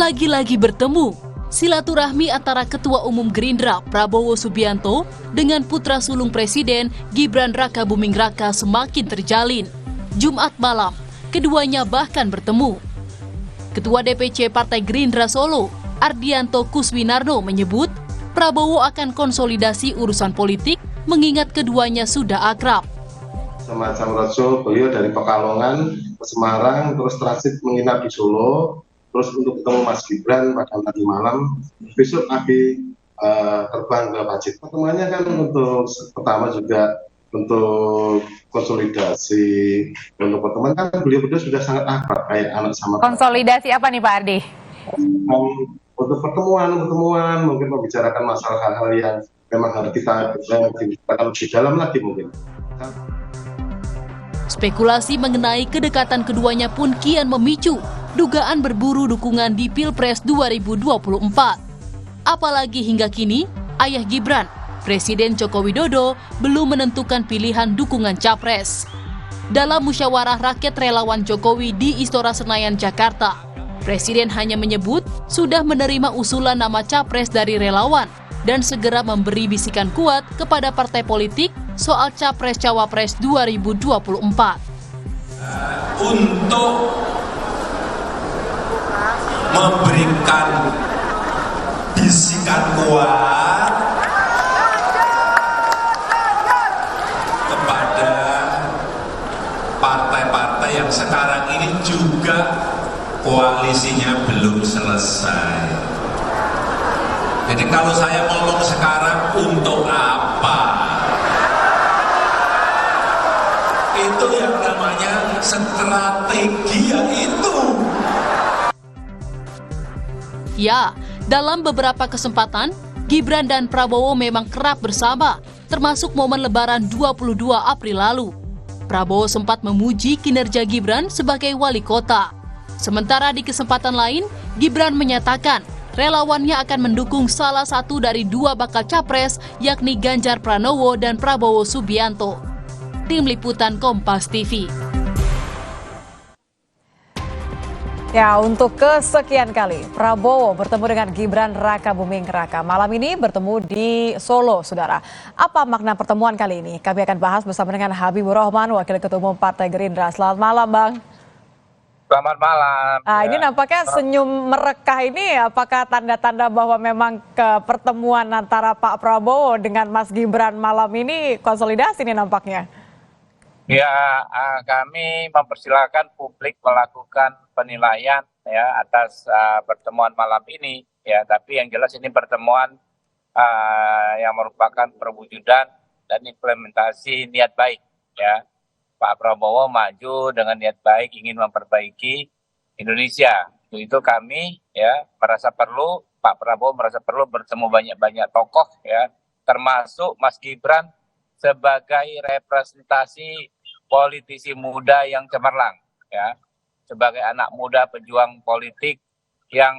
lagi-lagi bertemu. Silaturahmi antara Ketua Umum Gerindra Prabowo Subianto dengan putra sulung Presiden Gibran Rakabuming Raka semakin terjalin. Jumat malam, keduanya bahkan bertemu. Ketua DPC Partai Gerindra Solo, Ardianto Kuswinarno menyebut Prabowo akan konsolidasi urusan politik mengingat keduanya sudah akrab. Semacam roadshow, beliau dari Pekalongan ke Semarang, terus transit menginap di Solo, terus untuk ketemu Mas Gibran pada nanti malam, besok terbang ke Pacitan. Pertemuannya kan untuk pertama juga untuk konsolidasi, untuk pertemuan kan beliau berdua sudah sangat akrab kayak anak sama. Konsolidasi apa nih Pak Ardi? Untuk pertemuan mungkin membicarakan masalah hal-hal yang memang harus kita bicarakan lebih dalam lagi mungkin. Spekulasi mengenai kedekatan keduanya pun kian memicu dugaan berburu dukungan di Pilpres 2024. Apalagi hingga kini, ayah Gibran, Presiden Joko Widodo, belum menentukan pilihan dukungan capres. Dalam musyawarah rakyat relawan Jokowi di Istora Senayan, Jakarta, Presiden hanya menyebut sudah menerima usulan nama capres dari relawan dan segera memberi bisikan kuat kepada partai politik soal Capres-Cawapres 2024. Untuk memberikan bisikan kuat kepada partai-partai yang sekarang ini juga koalisinya belum selesai. Jadi kalau saya ngomong sekarang untuk apa? Itu yang namanya strategi ya itu. Ya, dalam beberapa kesempatan, Gibran dan Prabowo memang kerap bersama, termasuk momen Lebaran 22 April lalu. Prabowo sempat memuji kinerja Gibran sebagai wali kota. Sementara di kesempatan lain, Gibran menyatakan relawannya akan mendukung salah satu dari dua bakal capres, yakni Ganjar Pranowo dan Prabowo Subianto. Tim Liputan Kompas TV. Ya, untuk kesekian kali Prabowo bertemu dengan Gibran Rakabuming Raka. Malam ini bertemu di Solo, saudara. Apa makna pertemuan kali ini? Kami akan bahas bersama dengan Habibur Rahman, Wakil Ketua Umum Partai Gerindra. Selamat malam, Bang. Selamat malam. Ini nampaknya senyum merekah ini, apakah tanda-tanda bahwa memang pertemuan antara Pak Prabowo dengan Mas Gibran malam ini konsolidasi nih nampaknya? Ya, kami mempersilahkan publik melakukan penilaian ya atas pertemuan malam ini ya, tapi yang jelas ini pertemuan yang merupakan perwujudan dan implementasi niat baik ya. Pak Prabowo maju dengan niat baik ingin memperbaiki Indonesia. Untuk itu kami ya merasa perlu, Pak Prabowo merasa perlu bertemu banyak-banyak tokoh ya, termasuk Mas Gibran sebagai representasi politisi muda yang cemerlang ya, sebagai anak muda pejuang politik yang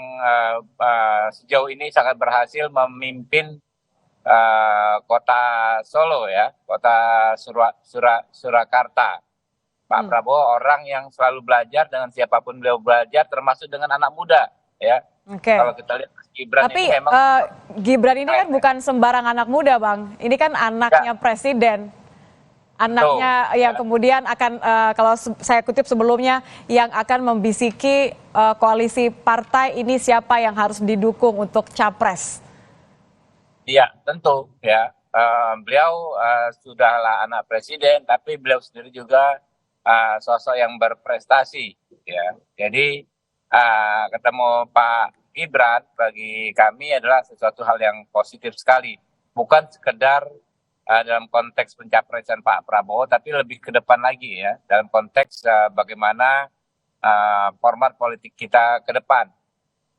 sejauh ini sangat berhasil memimpin kota Solo ya, kota Surakarta. Pak Prabowo orang yang selalu belajar dengan siapapun beliau belajar, termasuk dengan anak muda ya. Kalau kita lihat Gibran tapi ini memang Gibran ini kan bukan sembarang anak muda, Bang. Ini kan anaknya presiden. Anaknya yang kemudian akan, kalau saya kutip sebelumnya, yang akan membisiki koalisi partai ini siapa yang harus didukung untuk capres. Iya, tentu ya. Beliau sudahlah anak presiden, tapi beliau sendiri juga sosok yang berprestasi ya. Jadi ketemu Pak Gibran bagi kami adalah sesuatu hal yang positif sekali. Bukan sekedar dalam konteks pencapresan Pak Prabowo, tapi lebih ke depan lagi ya, dalam konteks bagaimana format politik kita ke depan.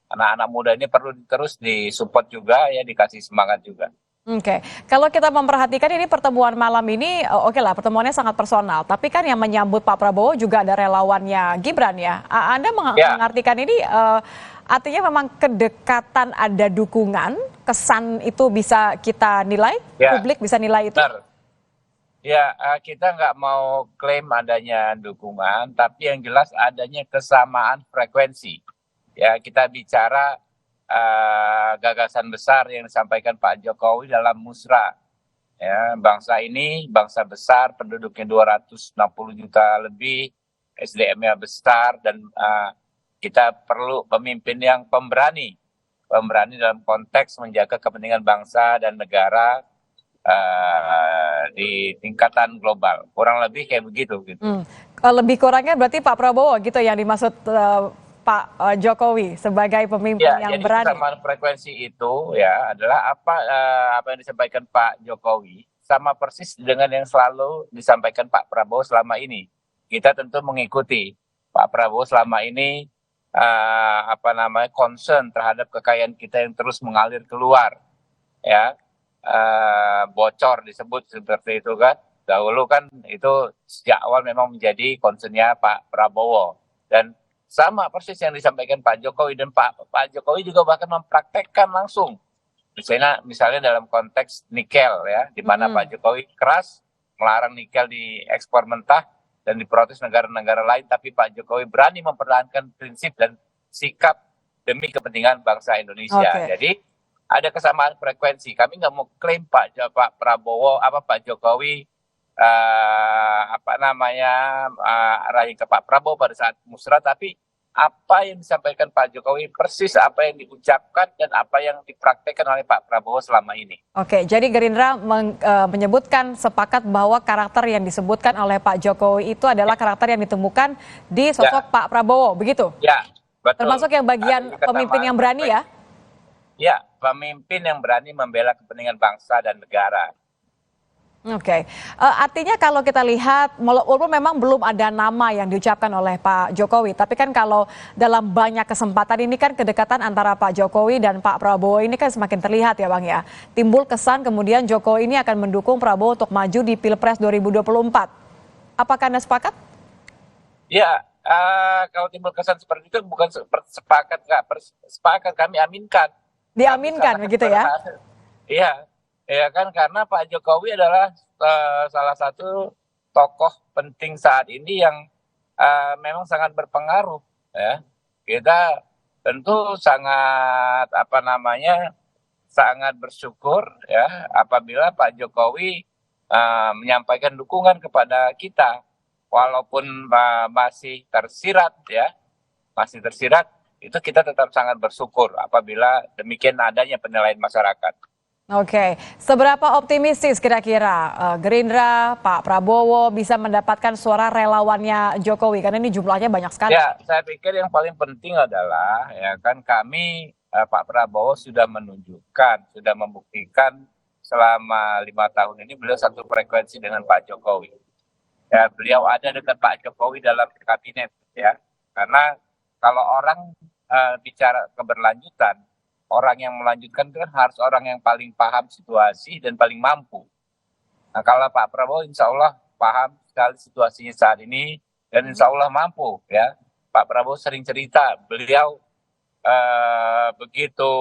Anak-anak muda ini perlu terus disupport juga ya, dikasih semangat juga. Kalau kita memperhatikan ini pertemuan malam ini, oke lah pertemuannya sangat personal, tapi kan yang menyambut Pak Prabowo juga ada relawannya Gibran ya. Anda mengartikan ini artinya memang kedekatan, ada dukungan, kesan itu bisa kita nilai, publik bisa nilai itu? Benar. Ya, kita nggak mau klaim adanya dukungan, tapi yang jelas adanya kesamaan frekuensi. ya kita bicara gagasan besar yang disampaikan Pak Jokowi dalam Musra. Ya, bangsa ini bangsa besar, penduduknya 260 juta lebih, SDM-nya besar, dan kita perlu pemimpin yang pemberani dalam konteks menjaga kepentingan bangsa dan negara di tingkatan global. Kurang lebih kayak begitu. Gitu. Lebih kurangnya berarti Pak Prabowo gitu yang dimaksud Pak Jokowi sebagai pemimpin ya, yang jadi berani. kesamaan frekuensi itu ya adalah apa yang disampaikan Pak Jokowi sama persis dengan yang selalu disampaikan Pak Prabowo selama ini. Kita tentu mengikuti Pak Prabowo selama ini concern terhadap kekayaan kita yang terus mengalir keluar, ya, bocor disebut seperti itu kan. Dahulu kan itu sejak awal memang menjadi concernnya Pak Prabowo, dan sama persis yang disampaikan Pak Jokowi, dan Pak Jokowi juga bahkan mempraktekkan langsung. Misalnya dalam konteks nikel ya, di mana Pak Jokowi keras melarang nikel diekspor mentah dan diprotes negara-negara lain, tapi Pak Jokowi berani mempertahankan prinsip dan sikap demi kepentingan bangsa Indonesia. Jadi ada kesamaan frekuensi. Kami nggak mau klaim Pak Jokowi arahin ke Pak Prabowo pada saat musrah, tapi apa yang disampaikan Pak Jokowi persis apa yang diucapkan dan apa yang dipraktekkan oleh Pak Prabowo selama ini. Oke, jadi Gerindra menyebutkan sepakat bahwa karakter yang disebutkan oleh Pak Jokowi itu adalah karakter yang ditemukan di sosok Pak Prabowo, begitu? Ya, betul. Termasuk yang bagian pemimpin yang berani ya? Ya, pemimpin yang berani membela kepentingan bangsa dan negara. Oke, artinya kalau kita lihat, walaupun memang belum ada nama yang diucapkan oleh Pak Jokowi, tapi kan kalau dalam banyak kesempatan ini kan kedekatan antara Pak Jokowi dan Pak Prabowo ini kan semakin terlihat ya Bang ya. Timbul kesan kemudian Jokowi ini akan mendukung Prabowo untuk maju di Pilpres 2024. Apakah Anda sepakat? Ya, kalau timbul kesan seperti itu bukan sepakat, sepakat, kami aminkan. Diaminkan begitu ya? Iya. Ya kan, karena Pak Jokowi adalah salah satu tokoh penting saat ini yang memang sangat berpengaruh ya. Kita tentu sangat sangat bersyukur ya apabila Pak Jokowi menyampaikan dukungan kepada kita, walaupun masih tersirat itu kita tetap sangat bersyukur apabila demikian adanya penilaian masyarakat. Oke, seberapa optimistis kira-kira Gerindra, Pak Prabowo bisa mendapatkan suara relawannya Jokowi? Karena ini jumlahnya banyak sekali. Ya, saya pikir yang paling penting adalah ya kan kami Pak Prabowo sudah menunjukkan, sudah membuktikan selama 5 tahun ini beliau satu frekuensi dengan Pak Jokowi. Ya, beliau ada dekat Pak Jokowi dalam kabinet ya. Karena kalau orang bicara keberlanjutan, orang yang melanjutkan itu kan harus orang yang paling paham situasi dan paling mampu. Nah, kalau Pak Prabowo insya Allah paham sekali situasinya saat ini dan insya Allah mampu ya. Pak Prabowo sering cerita beliau begitu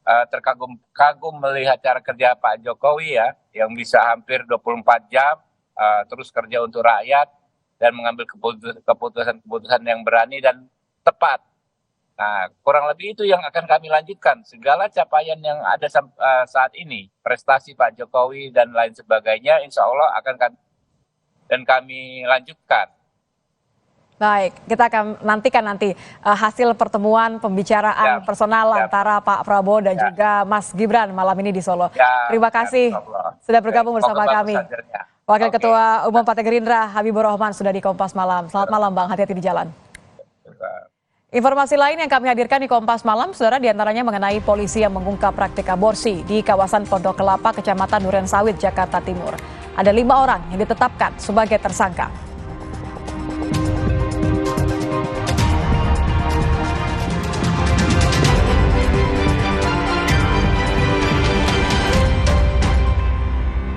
terkagum-kagum melihat cara kerja Pak Jokowi ya, yang bisa hampir 24 jam terus kerja untuk rakyat dan mengambil keputusan-keputusan yang berani dan tepat. Nah, kurang lebih itu yang akan kami lanjutkan. Segala capaian yang ada saat ini, prestasi Pak Jokowi dan lain sebagainya, insya Allah akan kami lanjutkan. Baik, kita akan nantikan hasil pertemuan pembicaraan personal antara Pak Prabowo dan juga Mas Gibran malam ini di Solo. Terima kasih sudah bergabung bersama kami. Wakil Ketua Umum Partai Gerindra Habibur Rahman sudah di Kompas Malam. Selamat malam Bang, hati-hati di jalan. Informasi lain yang kami hadirkan di Kompas Malam, saudara, diantaranya mengenai polisi yang mengungkap praktik aborsi di kawasan Pondok Kelapa, Kecamatan Durensawit, Jakarta Timur. Ada 5 orang yang ditetapkan sebagai tersangka.